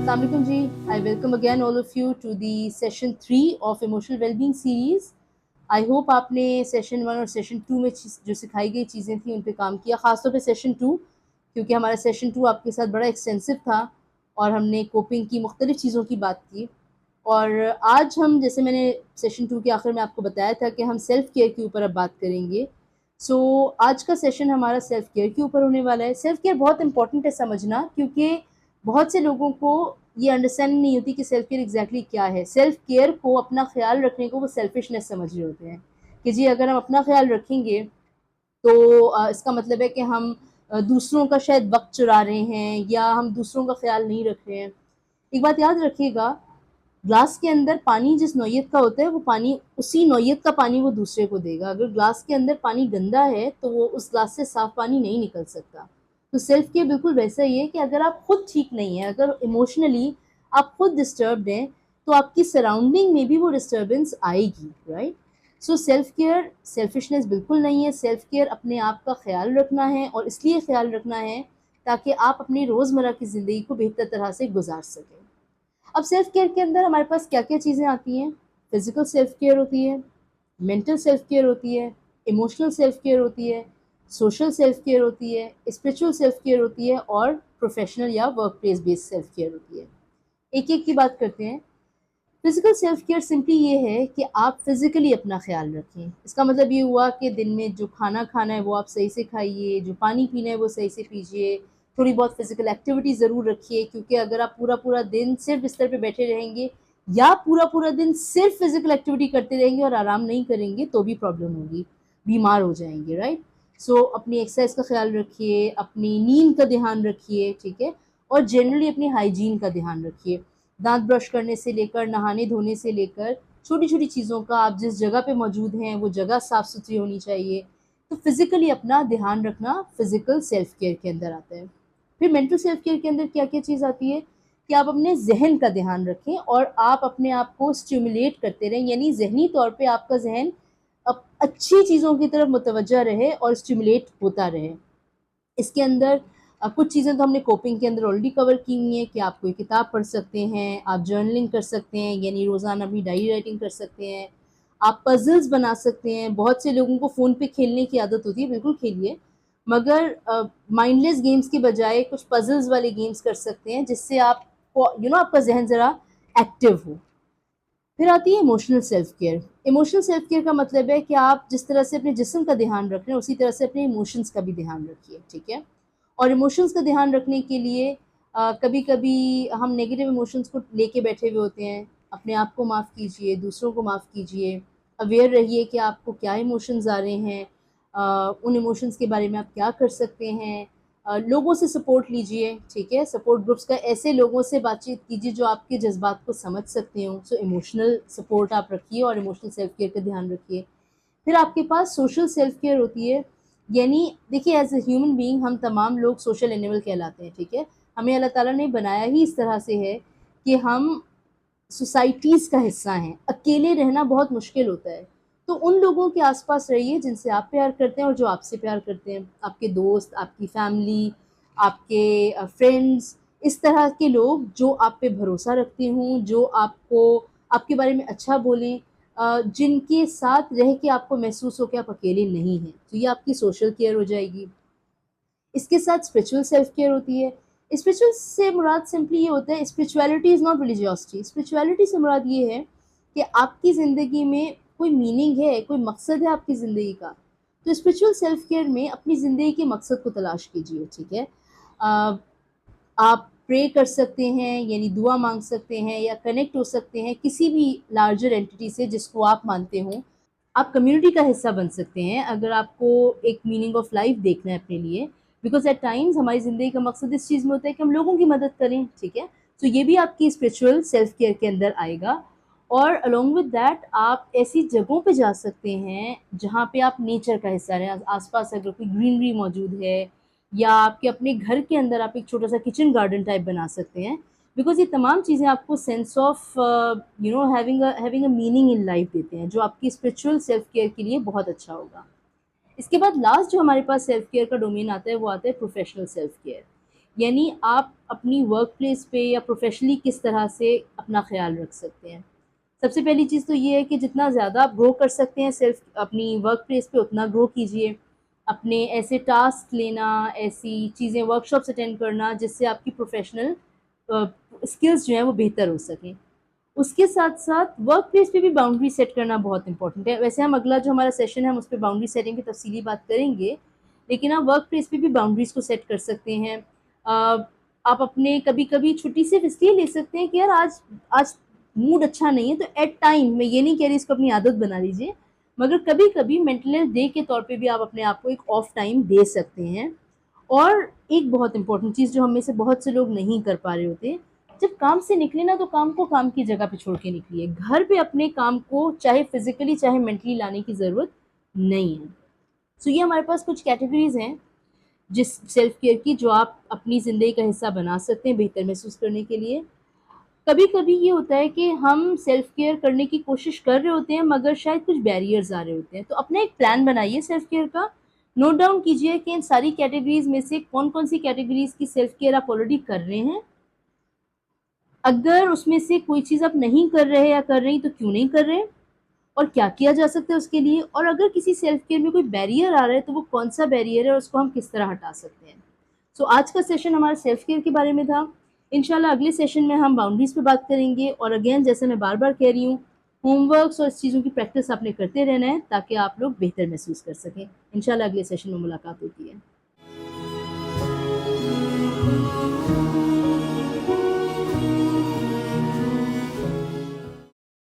Assalamu alaikum ji. I welcome again all of you to the session 3 of emotional well-being series. I hope आपने session 1 और session 2 में जो सिखाई गई चीज़ें थी उन पे काम किया, ख़ासतौर पे सेशन 2, क्योंकि हमारा सेशन 2 आपके साथ बड़ा एक्सटेंसिव था और हमने कोपिंग की मुख्तलिफ़ चीज़ों की बात की। और आज हम, जैसे मैंने सेशन 2 के आखिर में आपको बताया था कि हम सेल्फ़ केयर के ऊपर अब बात करेंगे। आज का सेशन हमारा सेल्फ़ केयर के ऊपर होने वाला है। सेल्फ़ केयर बहुत इंपॉर्टेंट है समझना, क्योंकि बहुत से लोगों को ये अंडरस्टैंडिंग नहीं होती कि सेल्फ़ केयर एग्ज़ैक्टली क्या है। सेल्फ़ केयर को, अपना ख़्याल रखने को वो सेल्फ़िशनेस समझ रहे होते हैं कि जी अगर हम अपना ख़्याल रखेंगे तो इसका मतलब है कि हम दूसरों का शायद वक़्त चुरा रहे हैं या हम दूसरों का ख़्याल नहीं रख रहे हैं। एक बात याद रखिएगा, ग्लास के अंदर पानी जिस नौइयत का होता है, वो पानी उसी नौइयत का पानी वो दूसरे को देगा। अगर ग्लास के अंदर पानी गंदा है तो वो उस ग्लास से साफ़ पानी नहीं निकल सकता। तो सेल्फ़ केयर बिल्कुल वैसा ही है कि अगर आप खुद ठीक नहीं हैं, अगर इमोशनली आप खुद डिस्टर्ब्ड हैं, तो आपकी सराउंडिंग में भी वो डिस्टर्बेंस आएगी, राइट? सो सेल्फ़ केयर सेल्फ़िशनेस बिल्कुल नहीं है। सेल्फ़ केयर अपने आप का ख़्याल रखना है, और इसलिए ख़्याल रखना है ताकि आप अपनी रोज़मर्रा की ज़िंदगी को बेहतर तरह से गुज़ार सकें। अब सेल्फ़ केयर के अंदर हमारे पास क्या-क्या चीज़ें आती हैं? फ़िज़िकल सेल्फ़ केयर होती है, मेंटल सेल्फ़ केयर होती है, इमोशनल सेल्फ़ केयर होती है, सोशल सेल्फ़ केयर होती है, स्पिरिचुअल सेल्फ़ केयर होती है और प्रोफ़ेशनल या work place based self care होती है। एक-एक की बात करते हैं। फ़िज़िकल सेल्फ़ केयर सिंपली ये है कि आप फ़िज़िकली अपना ख़्याल रखें। इसका मतलब ये हुआ कि दिन में जो खाना खाना है वो आप सही से खाइए, जो पानी पीना है वो सही से पीजिए, थोड़ी बहुत फ़िज़िकल एक्टिविटी ज़रूर रखिए, क्योंकि अगर आप पूरा-पूरा दिन सिर्फ़ बिस्तर पे बैठे रहेंगे या पूरा-पूरा दिन सिर्फ़ फ़िज़िकल एक्टिविटी करते रहेंगे और आराम नहीं करेंगे तो भी प्रॉब्लम होगी, बीमार हो जाएँगे, राइट? सो अपनी एक्सरसाइज़ का ख़्याल रखिए, अपनी नींद का ध्यान रखिए, ठीक है? और जनरली अपनी हाइजीन का ध्यान रखिए। दाँत ब्रश करने से लेकर, नहाने-धोने से लेकर, छोटी-छोटी चीज़ों का, आप जिस जगह पे मौजूद हैं, वो जगह साफ़-सुथरी होनी चाहिए। तो फ़िज़िकली अपना ध्यान रखना फ़िज़िकल सेल्फ़ केयर के अंदर आता है। फिर मेंटल सेल्फ़ केयर के अंदर क्या-क्या चीज़ आती है कि आप अपने ज़हन का ध्यान रखें और आप अपने आप को स्टिम्युलेट करते रहें, यानी ज़हनी तौर पे आपका ज़हन अच्छी चीज़ों की तरफ मुतवज्जा रहे और स्टिम्युलेट होता रहे। इसके अंदर कुछ चीज़ें तो हमने कोपिंग के अंदर ऑलरेडी कवर की हुई हैं कि आप कोई किताब पढ़ सकते हैं, आप जर्नलिंग कर सकते हैं, यानी रोज़ाना अपनी डायरी राइटिंग कर सकते हैं, आप पज़ल्स बना सकते हैं। बहुत से लोगों को फ़ोन पे खेलने की आदत होती है, बिल्कुल खेलिए, मगर माइंडलेस गेम्स की बजाय कुछ पज़ल्स वाले गेम्स कर सकते हैं, जिससे आपको आपका ज़हन ज़रा एक्टिव हो। फिर आती है emotional self care. Emotional self care का मतलब है कि आप जिस तरह से अपने जिस्म का ध्यान रख रहे हैं, उसी तरह से अपने इमोशंस का भी ध्यान रखिए, ठीक है? और इमोशंस का ध्यान रखने के लिए कभी-कभी हम नेगेटिव इमोशंस को लेके बैठे हुए होते हैं। अपने आप को माफ़ कीजिए, दूसरों को माफ़ कीजिए, अवेयर रहिए कि आपको क्या इमोशंस आ रहे हैं, उन इमोशंस के बारे में आप क्या कर सकते हैं। लोगों से सपोर्ट लीजिए, ठीक है? सपोर्ट ग्रुप्स का, ऐसे लोगों से बातचीत कीजिए जो आपके जज़्बात को समझ सकते हों। सो इमोशनल सपोर्ट आप रखिए और इमोशनल सेल्फ केयर का ध्यान रखिए। फिर आपके पास सोशल सेल्फ केयर होती है, यानी देखिए एज़ अ ह्यूमन बीइंग हम तमाम लोग सोशल एनिमल कहलाते हैं, ठीक है? हमें अल्लाह ताला ने बनाया ही इस तरह से है कि हम सोसाइटीज़ का हिस्सा हैं। अकेले रहना बहुत मुश्किल होता है। तो उन लोगों के आस-पास रहिए जिनसे आप प्यार करते हैं और जो आपसे प्यार करते हैं। आपके दोस्त, आपकी फैमिली, आपके फ्रेंड्स, इस तरह के लोग जो आप पे भरोसा रखते हों, जो आपको आपके बारे में अच्छा बोलें, जिनके साथ रह के आपको महसूस हो कि आप अकेले नहीं हैं। तो ये आपकी सोशल केयर हो जाएगी। इसके साथ स्पिरिचुअल सेल्फ केयर होती है। स्पिरिचुअल से मुराद सिंपली ये होता है, स्पिरिचुअलिटी इज़ नॉट रिलिजियोसिटी। स्पिरिचुअलिटी से मुराद ये है कि आपकी ज़िंदगी में कोई मीनिंग है, कोई मकसद है आपकी ज़िंदगी का। तो स्पिरिचुअल सेल्फ केयर में अपनी ज़िंदगी के मकसद को तलाश कीजिए, ठीक है? अ, आप प्रे कर सकते हैं, यानी दुआ माँग सकते हैं या कनेक्ट हो सकते हैं किसी भी लार्जर एंटिटी से जिसको आप मानते हों। आप कम्युनिटी का हिस्सा बन सकते हैं अगर आपको एक मीनिंग ऑफ लाइफ देखना है अपने लिए, बिकॉज़ एट टाइम्स हमारी ज़िंदगी का मकसद इस चीज़ में होता है कि हम लोगों की मदद करें, ठीक है? तो ये भी आपकी स्पिरिचुअल सेल्फ केयर के अंदर आएगा। और अलोंग विद दैट आप ऐसी जगहों पे जा सकते हैं जहाँ पे आप नेचर का हिस्सा रहें। आस-पास अगर कोई ग्रीनरी मौजूद है या आपके अपने घर के अंदर आप एक छोटा-सा किचन गार्डन टाइप बना सकते हैं। बिकॉज़ ये तमाम चीज़ें आपको sense of having a meaning in life देते हैं, जो आपकी स्पिरिचुअल सेल्फ केयर के लिए बहुत अच्छा होगा। इसके बाद लास्ट जो हमारे पास सेल्फ केयर का डोमेन आता है, वो आता है प्रोफेशनल सेल्फ केयर। यानी आप अपनी वर्क प्लेस पे या प्रोफेशनली किस तरह से अपना ख्याल रख सकते हैं। सबसे पहली चीज़ तो ये है कि जितना ज़्यादा आप ग्रो कर सकते हैं सेल्फ अपनी वर्क प्लेस पे उतना ग्रो कीजिए। अपने ऐसे टास्क लेना, ऐसी चीज़ें वर्कशॉप्स अटेंड करना जिससे आपकी प्रोफेशनल स्किल्स जो हैं वो बेहतर हो सकें। उसके साथ साथ वर्क प्लेस पे भी बाउंड्री सेट करना बहुत इंपॉर्टेंट है। वैसे हम अगला जो हमारा सेशन है हम उस पर बाउंड्री सेटिंग की तफसीली बात करेंगे, लेकिन आप वर्क प्लेस पे भी बाउंड्रीज़ को सेट कर सकते हैं। आप अपने कभी कभी छुट्टी सिर्फ इसलिए ले सकते हैं कि यार आज आज मूड अच्छा नहीं है, तो एट टाइम, मैं ये नहीं कह रही इसको अपनी आदत बना लीजिए, मगर कभी कभी मेंटल हेल्थ डे के तौर पे भी आप अपने आप को एक ऑफ टाइम दे सकते हैं। और एक बहुत इंपॉर्टेंट चीज़ जो हम में से बहुत से लोग नहीं कर पा रहे होते, जब काम से निकले ना तो काम को काम की जगह पे छोड़ के निकलिए। घर पे अपने काम को चाहे फिजिकली चाहे मेंटली लाने की ज़रूरत नहीं है। सो ये हमारे पास कुछ कैटेगरीज हैं जिस सेल्फ केयर की, जो आप अपनी ज़िंदगी का हिस्सा बना सकते हैं बेहतर महसूस करने के लिए। कभी कभी ये होता है कि हम सेल्फ केयर करने की कोशिश कर रहे होते हैं मगर शायद कुछ बैरियर्स आ रहे होते हैं, तो अपना एक प्लान बनाइए सेल्फ केयर का। नोट डाउन कीजिए कि इन सारी कैटेगरीज में से कौन कौन सी कैटेगरीज की सेल्फ केयर आप ऑलरेडी कर रहे हैं। अगर उसमें से कोई चीज़ आप नहीं कर रहे या कर रही तो क्यों नहीं कर रहे, और क्या किया जा सकता है उसके लिए, और अगर किसी सेल्फ केयर में कोई बैरियर आ रहा है तो वो कौन सा बैरियर है और उसको हम किस तरह हटा सकते हैं। सो आज का सेशन हमारा सेल्फ केयर के बारे में था। इंशाल्लाह अगले सेशन में हम बाउंड्रीज पे बात करेंगे, और अगेन जैसे मैं बार बार कह रही हूँ, होमवर्क्स और इस चीज़ों की प्रैक्टिस आपने करते रहना है ताकि आप लोग बेहतर महसूस कर सकें। इंशाल्लाह अगले सेशन में मुलाकात होती है।